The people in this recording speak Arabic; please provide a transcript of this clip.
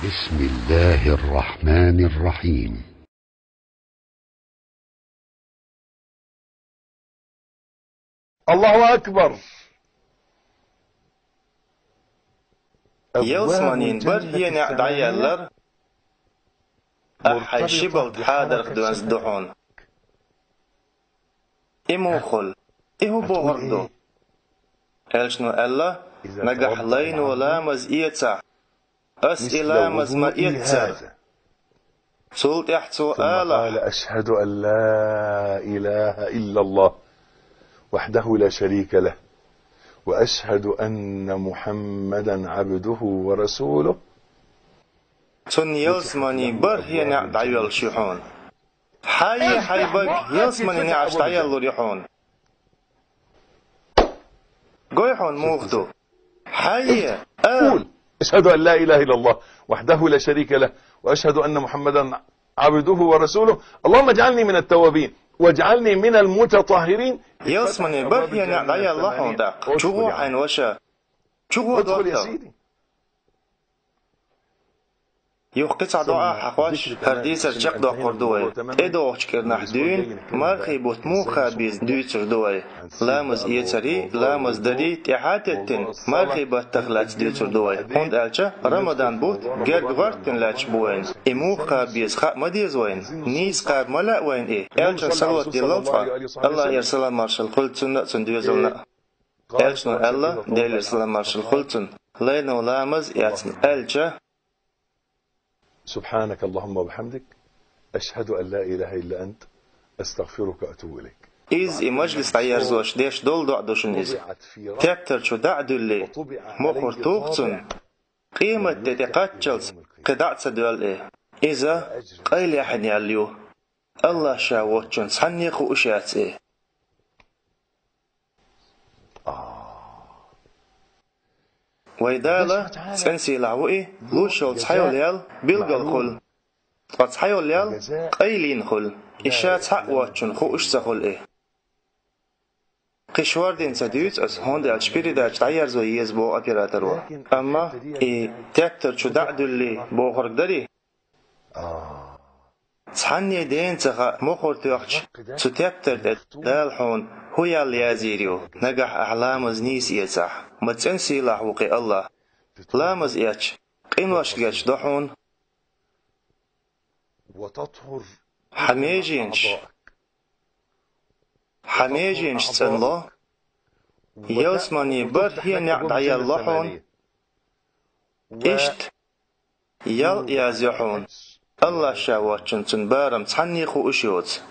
بسم الله الرحمن الرحيم. الله أكبر. يوسمانين برهين دعيالر أحي شبلت حادر خدوانس دحون إموخل إهو بوهردو إلشنو ألا نجح لين ولا مزئيتسع أسئلة مزمئيتسر سلط يحتو قال آلة أشهد أن لا إله إلا الله وحده لا شريك له وأشهد أن محمدا عبده ورسوله. تون يوسماني برهين دعيال شيحون حي بك يوسماني نعش دعيال ريحون قويحون موخدو حي قول أشهد أن لا إله إلا الله وحده لا شريك له وأشهد أن محمدا عبده ورسوله. اللهم اجعلني من التوابين واجعلني من المتطهرين. يوسماني برهين دعيال لحون داق شغو عين وشا شغو ادخل يا دوتو سيدي. يوخ قطع دعاء حقواش هرديسر جق دا قردوه ادو احكرنح دون مرخي بوتموخا بيز دويتر دوه لامز ايتري لامز داري تحاتتن مرخي باتخلات دويتر دوه هند الچه رمضان بوت گرگ ورتن لاچ بوين اموخا بيز خاق مديز وين نيز قاب ملا وين ايه الچن صلوات دي لطفا الله يرسل مارشال خلطن دويزلنا الچن الله ديل يرسل مارشال خلطن لينو لامز ياتن الچه سبحانك اللهم وبحمدك أشهد أن لا إله إلا أنت أستغفرك وأتوب إليك. إز مجلس عيار زوش ديش دول دعدوشن إز تبتر شو دعدو اللي مخور توقتن قيمة تتقاتشلس قدعت سدوال إيه إذا قيل يحن ياليو الله شاوتشن صنيق وشات إيه ويدالا سنسي لعوئي لوشل تحيو ليال بيلغل خل فتحيو ليال قيلين خل إشات حق واتشن خو إش سخل إيه قشوار دين سديوت أس هون دي أشبيري داش تعيار زو يزبو أبيراترو أما تابتر شو دعدو اللي بو خرق داري تحني دين تخا مخور توخش سو تابتر دال حون هو يالي يازيريو نجح أحلام زنيس يسح ما تنسي لحوقي الله لامز ياتش قينواش جاتش دحون وتطهر حميجينش تنلا يوسماني بر هي نعد عيا اللحون إشت يال يازيحون الله شاواتشن تنبارم تحنيخو إشيوت